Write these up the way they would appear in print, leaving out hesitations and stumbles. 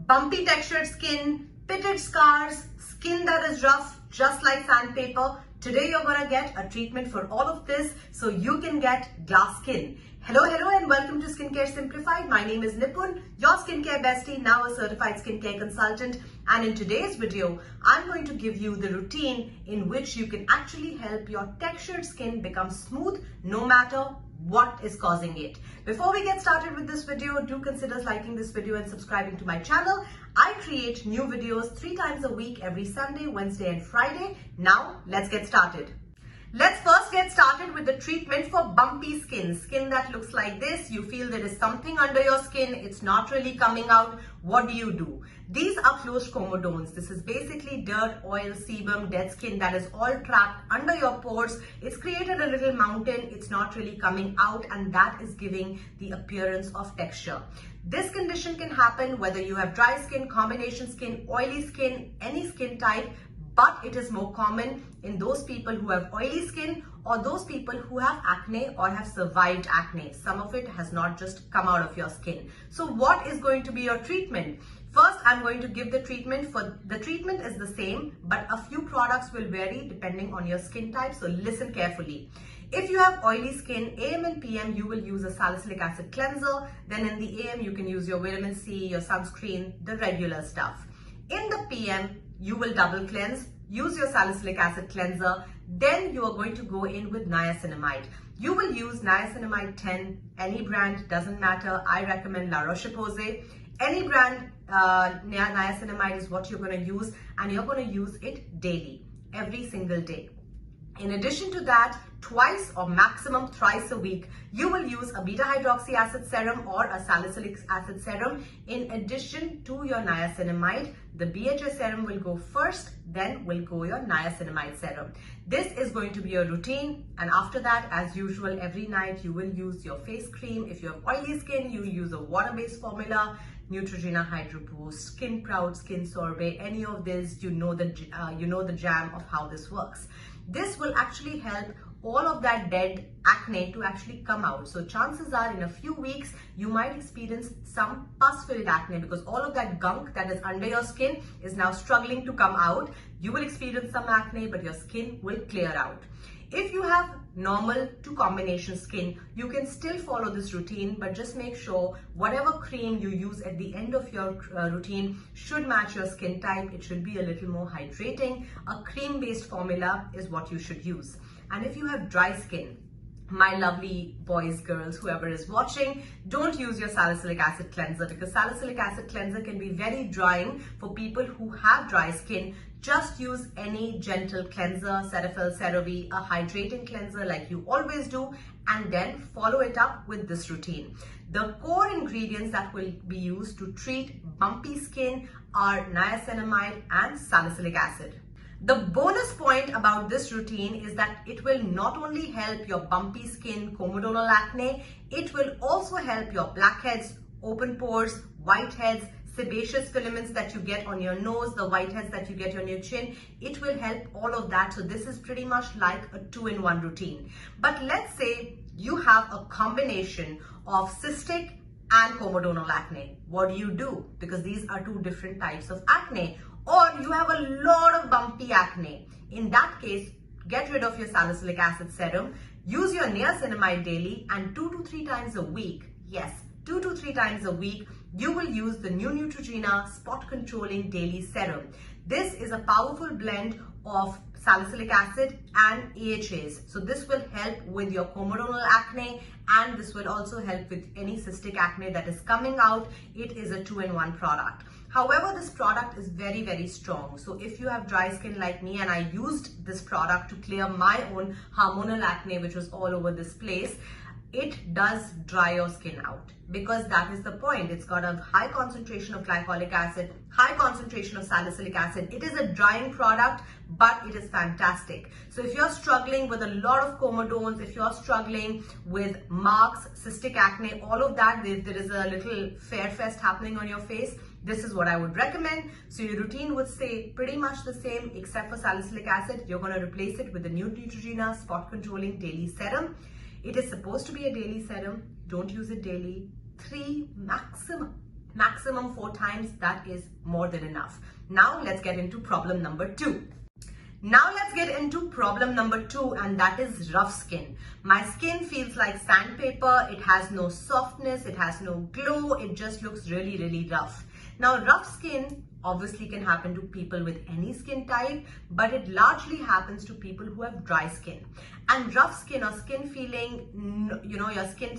bumpy textured skin, pitted scars, skin that is rough just like sandpaper. Today you're gonna get a treatment for all of this so you can get glass skin. Hello and welcome to Skincare Simplified. My name is Nipun, your skincare bestie, now a certified skincare consultant. And in today's video, I'm going to give you the routine in which you can actually help your textured skin become smooth no matter what is causing it. Before we get started with this video, do consider liking this video and subscribing to my channel. I create new videos 3 times a week, every Sunday, Wednesday and Friday. Now let's get started. Let's first get started with the treatment for bumpy skin. Skin that looks like this. You feel there is something under your skin. It's not really coming out. What do? These are closed comedones. This is basically dirt, oil, sebum, dead skin that is all trapped under your pores. It's created a little mountain. It's not really coming out, and that is giving the appearance of texture. This condition can happen whether you have dry skin, combination skin, oily skin, any skin type. But it is more common in those people who have oily skin or those people who have acne or have survived acne. Some of it has not just come out of your skin. So what is going to be your treatment? First, I'm going to give the treatment. The treatment is the same, but a few products will vary depending on your skin type. So listen carefully. If you have oily skin, AM and PM, you will use a salicylic acid cleanser. Then in the AM, you can use your vitamin C, your sunscreen, the regular stuff. In the PM, you will double cleanse, use your salicylic acid cleanser, then you are going to go in with niacinamide. You will use niacinamide 10, any brand, doesn't matter. I recommend La Roche-Posay. Any brand niacinamide is what you're going to use, and you're going to use it daily, every single day. In addition to that, twice or maximum thrice a week, you will use a beta hydroxy acid serum or a salicylic acid serum in addition to your niacinamide. The BHA serum will go first, then will go your niacinamide serum. This is going to be your routine, and after that, as usual, every night you will use your face cream. If you have oily skin, you will use a water-based formula, Neutrogena Hydro Boost, Skin Proud, Skin Sorbet, any of this, you know the jam of how this works. This will actually help all of that dead acne to actually come out. So chances are in a few weeks, you might experience some pus-filled acne because all of that gunk that is under your skin is now struggling to come out. You will experience some acne, but your skin will clear out. If you have normal to combination skin, you can still follow this routine, but just make sure whatever cream you use at the end of your routine should match your skin type. It should be a little more hydrating. A cream-based formula is what you should use. And if you have dry skin, my lovely boys, girls, whoever is watching, don't use your salicylic acid cleanser because salicylic acid cleanser can be very drying for people who have dry skin. Just use any gentle cleanser, Cetaphil, CeraVe, a hydrating cleanser like you always do, and then follow it up with this routine. The core ingredients that will be used to treat bumpy skin are niacinamide and salicylic acid. The bonus point about this routine is that it will not only help your bumpy skin, comedonal acne, it will also help your blackheads, open pores, whiteheads, sebaceous filaments that you get on your nose, the whiteheads that you get on your chin. It will help all of that. So this is pretty much like a 2-in-1 routine. But let's say you have a combination of cystic and comedonal acne. What do? Because these are 2 different types of acne. Or you have a lot of bumpy acne. In that case, get rid of your salicylic acid serum, use your niacinamide daily, and 2 to 3 times a week, yes, 2 to 3 times a week, you will use the new Neutrogena Spot Controlling Daily Serum. This is a powerful blend of salicylic acid and AHAs. So this will help with your comedonal acne, and this will also help with any cystic acne that is coming out. It is a 2-in-1 product. However, this product is very, very strong. So if you have dry skin like me, and I used this product to clear my own hormonal acne, which was all over this place, it does dry your skin out because that is the point. It's got a high concentration of glycolic acid, high concentration of salicylic acid. It is a drying product, but it is fantastic. So if you're struggling with a lot of comedones, if you're struggling with marks, cystic acne, all of that, there is a little fair fest happening on your face, this is what I would recommend. So your routine would stay pretty much the same except for salicylic acid. You're going to replace it with the new Neutrogena Spot Controlling Daily Serum. It is supposed to be a daily serum. Don't use it daily. 3 maximum maximum 4 times, that is more than enough. Now let's get into problem number 2. Now let's get into problem number 2, and that is rough skin. My skin feels like sandpaper. It has no softness, it has no glow, it just looks really, really rough. Now, rough skin obviously can happen to people with any skin type, but it largely happens to people who have dry skin. And rough skin or skin feeling, your skin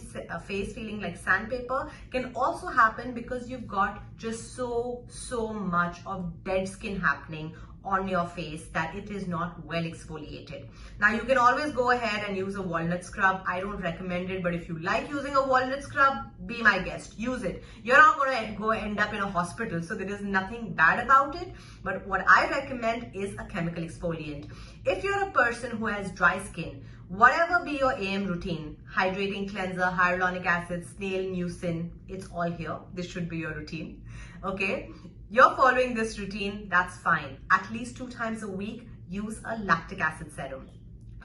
face feeling like sandpaper can also happen because you've got just so much of dead skin happening on your face that it is not well exfoliated. Now you can always go ahead and use a walnut scrub. I don't recommend it, but if you like using a walnut scrub, be my guest, use it. You're not going to go end up in a hospital, so there is nothing bad about it. But what I recommend is a chemical exfoliant. If you're a person who has dry skin, whatever be your AM routine, hydrating cleanser, hyaluronic acid, snail mucin, it's all here. This should be your routine. Okay, you're following this routine, that's fine. At least 2 times a week, use a lactic acid serum.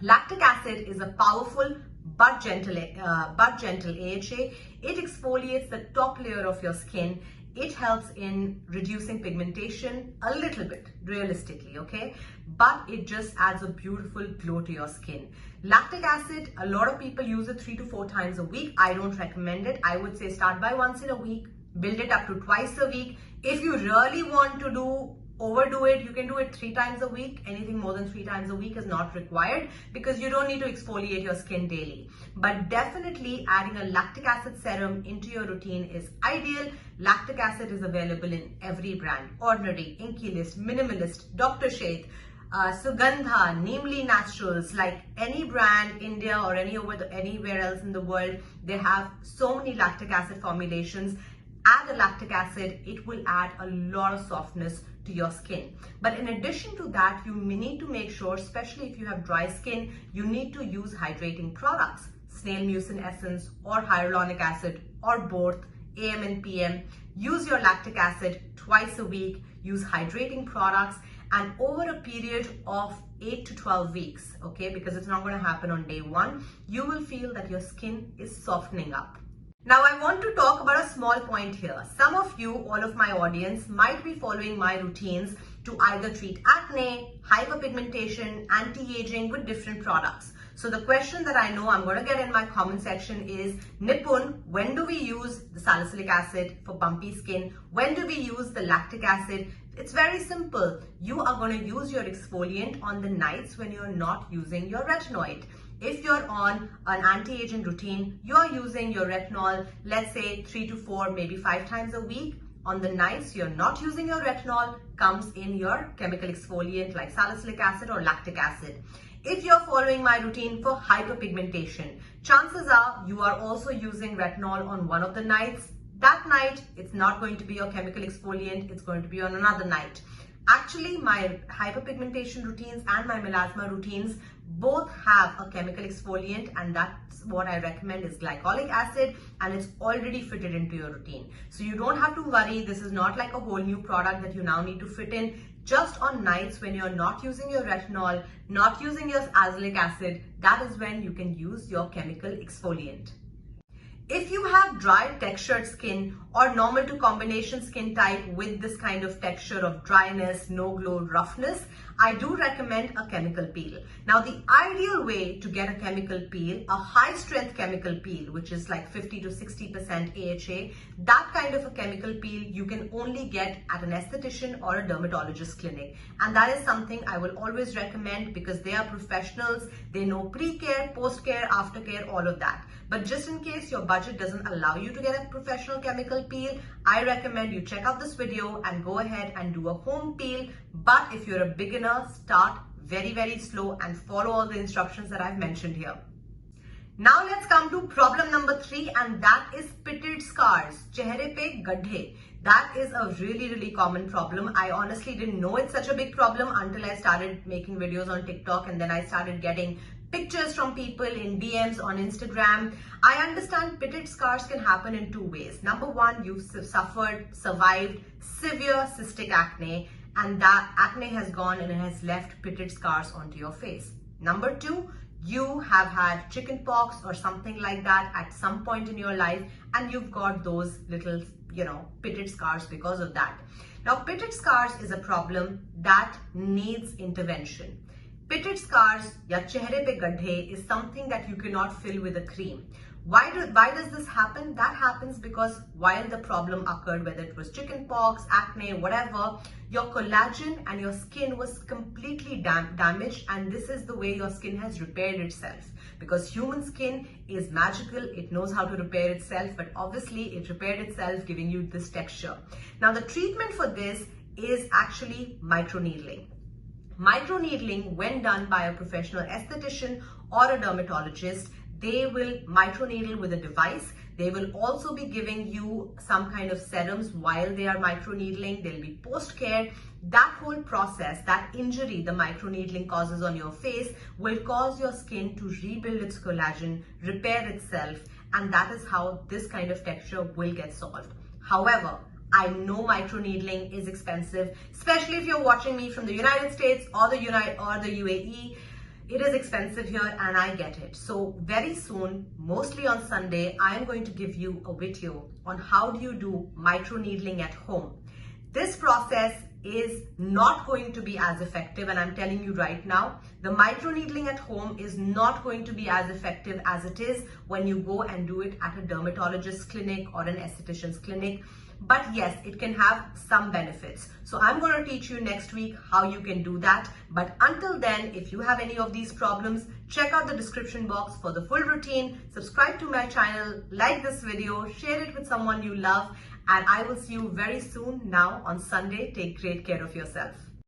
Lactic acid is a powerful but gentle AHA. It exfoliates the top layer of your skin. It helps in reducing pigmentation a little bit, realistically, okay? But it just adds a beautiful glow to your skin. Lactic acid, a lot of people use it 3 to 4 times a week. I don't recommend it. I would say start by once in a week, build it up to twice a week. If you really want to overdo it, you can do it 3 times a week. Anything more than 3 times a week is not required because you don't need to exfoliate your skin daily. But definitely adding a lactic acid serum into your routine is ideal. Lactic acid is available in every brand: Ordinary, Inky List, Minimalist, Dr. Sheth, Sugandha, Neemly Naturals. Like any brand, India or anywhere else in the world, they have so many lactic acid formulations. Add a lactic acid, it will add a lot of softness to your skin. But in addition to that, you need to make sure, especially if you have dry skin, you need to use hydrating products. Snail mucin essence or hyaluronic acid or both, AM and PM. Use your lactic acid twice a week, use hydrating products, and over a period of 8 to 12 weeks, okay, because it's not going to happen on day 1, you will feel that your skin is softening up. Now I want to talk about a small point here. Some of you, all of my audience, might be following my routines to either treat acne, hyperpigmentation, anti-aging with different products. So the question that I know I'm going to get in my comment section is, Nipun, when do we use the salicylic acid for bumpy skin? When do we use the lactic acid? It's very simple. You are going to use your exfoliant on the nights when you're not using your retinoid. If you're on an anti-aging routine, you're using your retinol, let's say 3 to 4, maybe 5 times a week. On the nights you're not using your retinol, comes in your chemical exfoliant like salicylic acid or lactic acid. If you're following my routine for hyperpigmentation, chances are you are also using retinol on one of the nights. That night, it's not going to be your chemical exfoliant, it's going to be on another night. Actually, my hyperpigmentation routines and my melasma routines both have a chemical exfoliant, and that's what I recommend is glycolic acid, and it's already fitted into your routine. So you don't have to worry. This is not like a whole new product that you now need to fit in. Just on nights when you're not using your retinol, not using your azelaic acid, that is when you can use your chemical exfoliant. If you have dry textured skin or normal to combination skin type with this kind of texture of dryness, no glow, roughness, I do recommend a chemical peel. Now the ideal way to get a chemical peel, a high strength chemical peel, which is like 50 to 60% AHA, that kind of a chemical peel you can only get at an esthetician or a dermatologist clinic. And that is something I will always recommend because they are professionals. They know pre-care, post-care, aftercare, all of that. But just in case your budget doesn't allow you to get a professional chemical peel, I recommend you check out this video and go ahead and do a home peel. But if you're a beginner, start very slow and follow all the instructions that I've mentioned here. Now let's come to problem number 3, and that is pitted scars, chehre pe gadhe. That is a really common problem. I honestly didn't know it's such a big problem until I started making videos on TikTok, and then I started getting pictures from people in DMs on Instagram. I understand pitted scars can happen in 2 ways. Number 1, you've survived severe cystic acne, and that acne has gone and it has left pitted scars onto your face. Number 2, you have had chicken pox or something like that at some point in your life, and you've got those little pitted scars because of that. Now, pitted scars is a problem that needs intervention. Pitted scars या चेहरे पे गड्ढे is something that you cannot fill with a cream. Why does this happen? That happens because while the problem occurred, whether it was chickenpox, acne, whatever, your collagen and your skin was completely damaged, and this is the way your skin has repaired itself. Because human skin is magical, it knows how to repair itself, but obviously it repaired itself, giving you this texture. Now, the treatment for this is actually microneedling. Microneedling, when done by a professional esthetician or a dermatologist, they will microneedle with a device. They will also be giving you some kind of serums while they are microneedling. There will be post-care. That whole process, that injury the microneedling causes on your face will cause your skin to rebuild its collagen, repair itself, and that is how this kind of texture will get solved. However, I know microneedling is expensive, especially if you're watching me from the United States or the UAE. It is expensive here, and I get it. So very soon, mostly on Sunday, I am going to give you a video on how do you do microneedling at home. This process is not going to be as effective, and I'm telling you right now, the microneedling at home is not going to be as effective as it is when you go and do it at a dermatologist's clinic or an esthetician's clinic. But yes, it can have some benefits. So I'm going to teach you next week how you can do that. But until then, if you have any of these problems, check out the description box for the full routine. Subscribe to my channel, like this video, share it with someone you love, and I will see you very soon now on Sunday. Take great care of yourself.